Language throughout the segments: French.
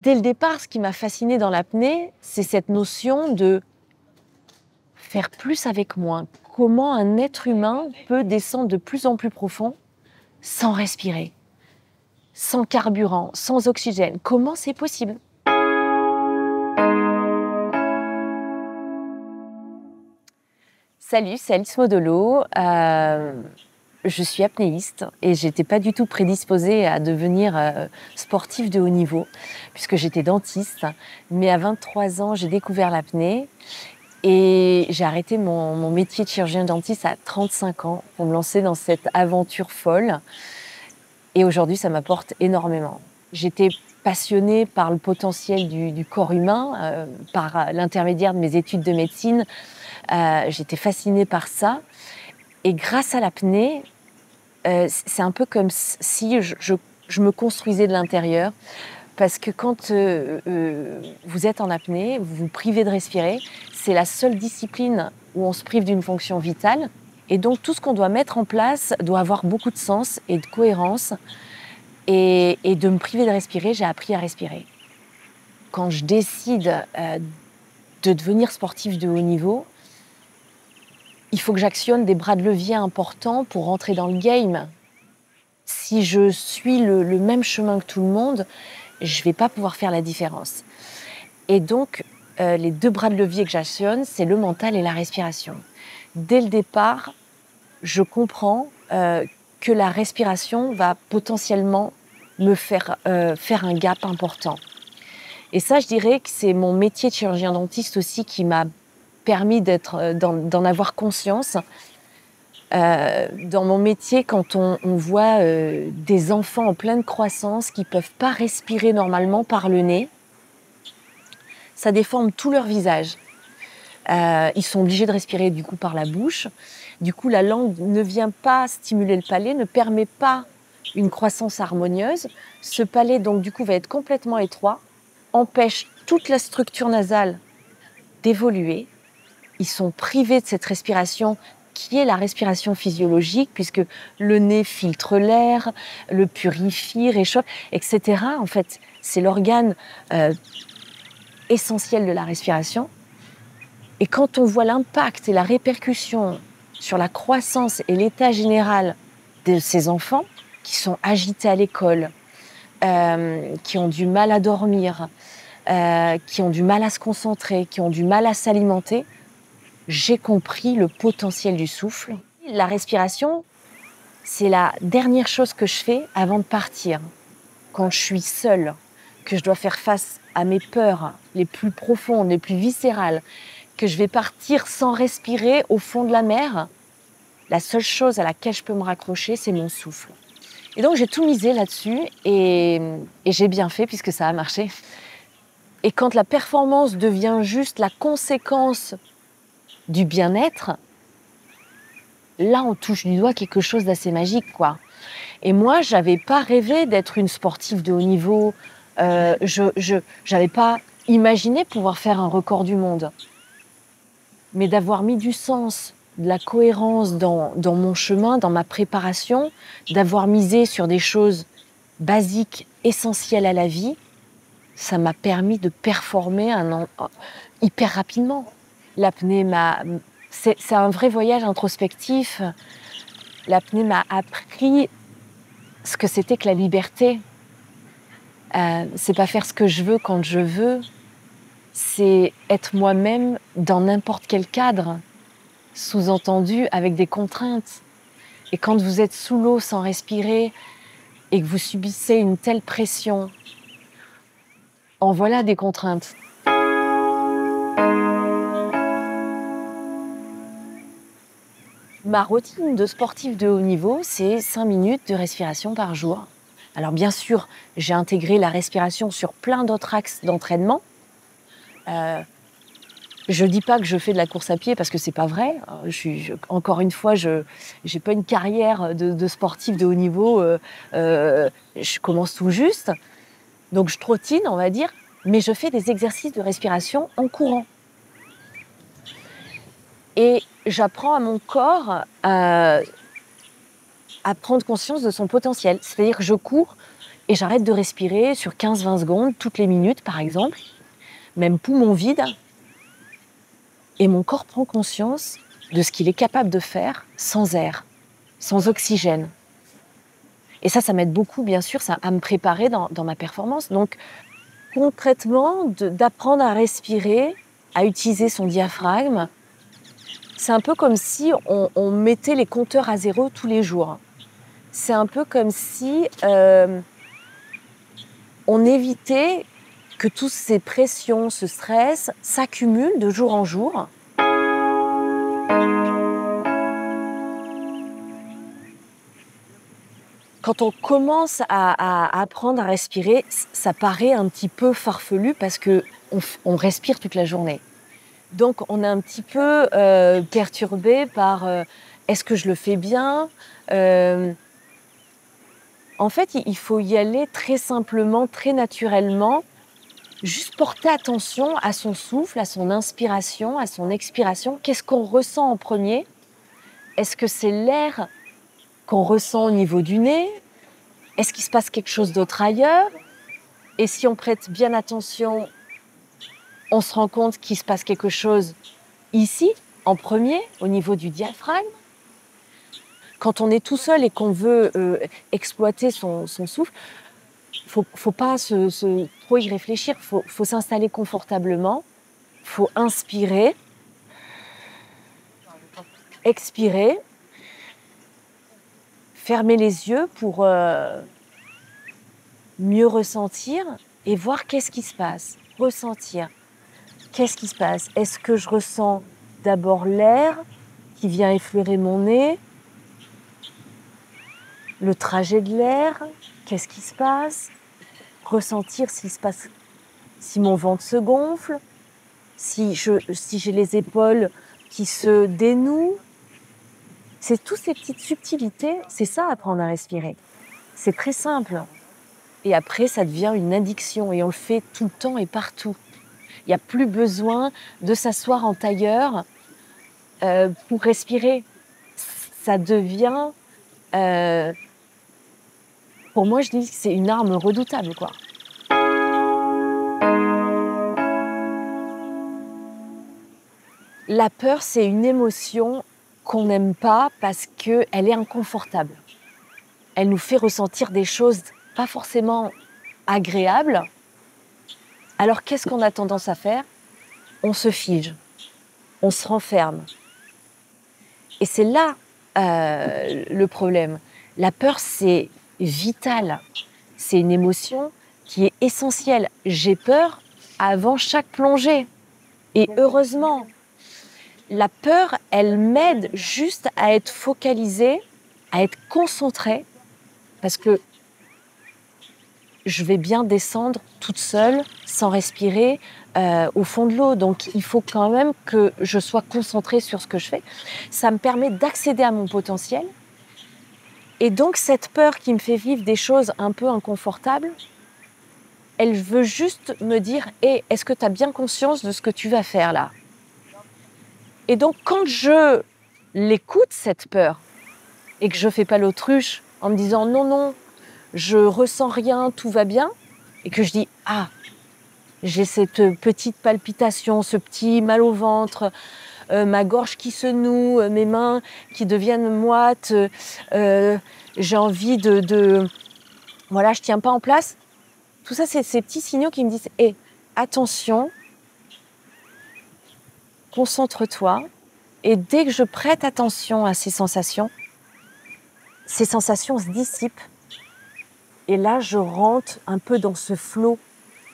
Dès le départ, ce qui m'a fascinée dans l'apnée, c'est cette notion de faire plus avec moins. Comment un être humain peut descendre de plus en plus profond sans respirer, sans carburant, sans oxygène. Comment c'est possible? Salut, c'est Alice Modolo. Je suis apnéiste et j'étais pas du tout prédisposée à devenir sportive de haut niveau puisque j'étais dentiste. Mais à 23 ans, j'ai découvert l'apnée et j'ai arrêté mon métier de chirurgien dentiste à 35 ans pour me lancer dans cette aventure folle. Et aujourd'hui, ça m'apporte énormément. J'étais passionnée par le potentiel du corps humain, par l'intermédiaire de mes études de médecine. J'étais fascinée par ça. Et grâce à l'apnée, c'est un peu comme si je me construisais de l'intérieur. Parce que quand vous êtes en apnée, vous vous privez de respirer, c'est la seule discipline où on se prive d'une fonction vitale. Et donc tout ce qu'on doit mettre en place doit avoir beaucoup de sens et de cohérence. Et de me priver de respirer, j'ai appris à respirer. Quand je décide de devenir sportive de haut niveau, il faut que j'actionne des bras de levier importants pour rentrer dans le game. Si je suis le même chemin que tout le monde, je ne vais pas pouvoir faire la différence. Et donc, les deux bras de levier que j'actionne, c'est le mental et la respiration. Dès le départ, je comprends que la respiration va potentiellement me faire un gap important. Et ça, je dirais que c'est mon métier de chirurgien dentiste aussi qui m'a permis d'en avoir conscience. Dans mon métier, quand on voit des enfants en pleine croissance qui ne peuvent pas respirer normalement par le nez, ça déforme tout leur visage. Ils sont obligés de respirer du coup par la bouche. Du coup, la langue ne vient pas stimuler le palais, ne permet pas une croissance harmonieuse. Ce palais, donc, du coup, va être complètement étroit, empêche toute la structure nasale d'évoluer. Ils sont privés de cette respiration qui est la respiration physiologique, puisque le nez filtre l'air, le purifie, réchauffe, etc. En fait, c'est l'organe essentiel de la respiration. Et quand on voit l'impact et la répercussion sur la croissance et l'état général de ces enfants qui sont agités à l'école, qui ont du mal à dormir, qui ont du mal à se concentrer, qui ont du mal à s'alimenter, j'ai compris le potentiel du souffle. La respiration, c'est la dernière chose que je fais avant de partir. Quand je suis seule, que je dois faire face à mes peurs les plus profondes, les plus viscérales, que je vais partir sans respirer au fond de la mer, la seule chose à laquelle je peux me raccrocher, c'est mon souffle. Et donc j'ai tout misé là-dessus et j'ai bien fait puisque ça a marché. Et quand la performance devient juste la conséquence du bien-être, là on touche du doigt quelque chose d'assez magique, quoi. Et moi, j'avais pas rêvé d'être une sportive de haut niveau. Je n'avais pas imaginé pouvoir faire un record du monde. Mais d'avoir mis du sens, de la cohérence dans mon chemin, dans ma préparation, d'avoir misé sur des choses basiques, essentielles à la vie, ça m'a permis de performer hyper rapidement. L'apnée c'est un vrai voyage introspectif. L'apnée m'a appris ce que c'était que la liberté. C'est pas faire ce que je veux quand je veux, c'est être moi-même dans n'importe quel cadre, sous-entendu avec des contraintes. Et quand vous êtes sous l'eau sans respirer et que vous subissez une telle pression, en voilà des contraintes. Ma routine de sportive de haut niveau, c'est 5 minutes de respiration par jour. Alors bien sûr, j'ai intégré la respiration sur plein d'autres axes d'entraînement. Je ne dis pas que je fais de la course à pied parce que c'est pas vrai. Encore une fois, je n'ai pas une carrière de sportive de haut niveau. Je commence tout juste. Donc je trottine, on va dire, mais je fais des exercices de respiration en courant. Et j'apprends à mon corps à prendre conscience de son potentiel. C'est-à-dire que je cours Et j'arrête de respirer sur 15-20 secondes, toutes les minutes par exemple, même poumon vide. Et mon corps prend conscience de ce qu'il est capable de faire sans air, sans oxygène. Et ça m'aide beaucoup, bien sûr, à me préparer dans ma performance. Donc, concrètement, d'apprendre à respirer, à utiliser son diaphragme, c'est un peu comme si on mettait les compteurs à zéro tous les jours. C'est un peu comme si on évitait que toutes ces pressions, ce stress s'accumulent de jour en jour. Quand on commence à apprendre à respirer, ça paraît un petit peu farfelu parce qu'on respire toute la journée. Donc on est un petit peu perturbé par est-ce que je le fais bien. En fait, il faut y aller très simplement, très naturellement, juste porter attention à son souffle, à son inspiration, à son expiration. Qu'est-ce qu'on ressent en premier? Est-ce que c'est l'air qu'on ressent au niveau du nez? Est-ce qu'il se passe quelque chose d'autre ailleurs? Et si on prête bien attention, on se rend compte qu'il se passe quelque chose ici, en premier, au niveau du diaphragme. Quand on est tout seul et qu'on veut exploiter son souffle, faut pas trop y réfléchir, faut s'installer confortablement, faut inspirer, expirer, fermer les yeux pour mieux ressentir et voir qu'est-ce qui se passe, ressentir. Qu'est-ce qui se passe? Est-ce que je ressens d'abord l'air qui vient effleurer mon nez? Le trajet de l'air? Qu'est-ce qui se passe? Ressentir s'il se passe, si mon ventre se gonfle, si j'ai les épaules qui se dénouent. C'est toutes ces petites subtilités, c'est ça, apprendre à respirer. C'est très simple. Et après, ça devient une addiction et on le fait tout le temps et partout. Il n'y a plus besoin de s'asseoir en tailleur pour respirer. Ça devient... pour moi, je dis que c'est une arme redoutable, quoi. La peur, c'est une émotion qu'on n'aime pas parce qu'elle est inconfortable. Elle nous fait ressentir des choses pas forcément agréables. Alors, qu'est-ce qu'on a tendance à faire? On se fige, on se renferme. Et c'est là le problème. La peur, c'est vital. C'est une émotion qui est essentielle. J'ai peur avant chaque plongée. Et heureusement, la peur, elle m'aide juste à être focalisée, à être concentrée, parce que je vais bien descendre toute seule, sans respirer, au fond de l'eau. Donc, il faut quand même que je sois concentrée sur ce que je fais. Ça me permet d'accéder à mon potentiel. Et donc, cette peur qui me fait vivre des choses un peu inconfortables, elle veut juste me dire « Hey, est-ce que tu as bien conscience de ce que tu vas faire là ?» Et donc, quand je l'écoute, cette peur, et que je ne fais pas l'autruche en me disant « Non, non, je ressens rien, tout va bien », et que je dis « Ah, j'ai cette petite palpitation, ce petit mal au ventre, ma gorge qui se noue, mes mains qui deviennent moites, j'ai envie voilà, je tiens pas en place. » Tout ça, c'est ces petits signaux qui me disent « Hé, attention, concentre-toi. » Et dès que je prête attention à ces sensations se dissipent. Et là, je rentre un peu dans ce flot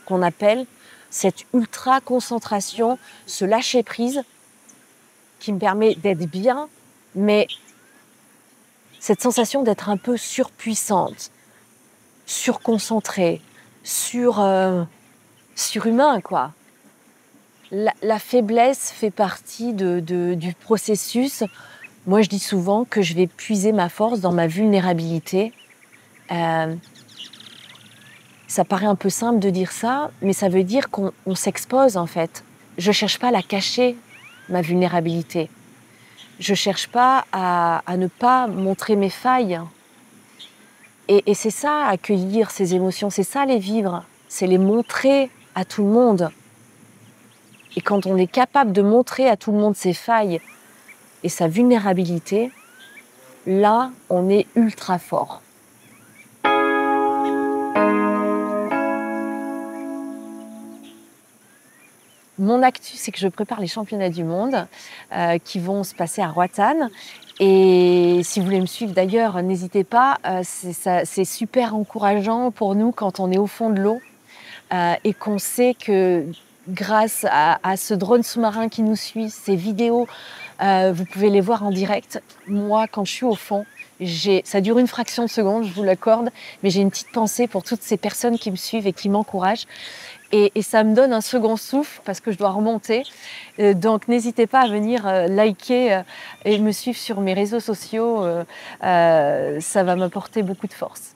qu'on appelle cette ultra-concentration, ce lâcher-prise qui me permet d'être bien, mais cette sensation d'être un peu surpuissante, surconcentrée, surhumain, quoi. La faiblesse fait partie du processus. Moi, je dis souvent que je vais puiser ma force dans ma vulnérabilité. Ça paraît un peu simple de dire ça, mais ça veut dire qu'on s'expose, en fait. Je ne cherche pas à la cacher, ma vulnérabilité. Je ne cherche pas à ne pas montrer mes failles. Et c'est ça, accueillir ces émotions, c'est ça les vivre, c'est les montrer à tout le monde. Et quand on est capable de montrer à tout le monde ses failles et sa vulnérabilité, là, on est ultra fort. Mon actu, c'est que je prépare les championnats du monde qui vont se passer à Roatán. Et si vous voulez me suivre d'ailleurs, n'hésitez pas. C'est super encourageant pour nous quand on est au fond de l'eau et qu'on sait que grâce à ce drone sous-marin qui nous suit, ces vidéos, vous pouvez les voir en direct. Moi, quand je suis au fond, ça dure une fraction de seconde, je vous l'accorde, mais j'ai une petite pensée pour toutes ces personnes qui me suivent et qui m'encouragent. Et ça me donne un second souffle parce que je dois remonter. Donc n'hésitez pas à venir liker et me suivre sur mes réseaux sociaux. Ça va m'apporter beaucoup de force.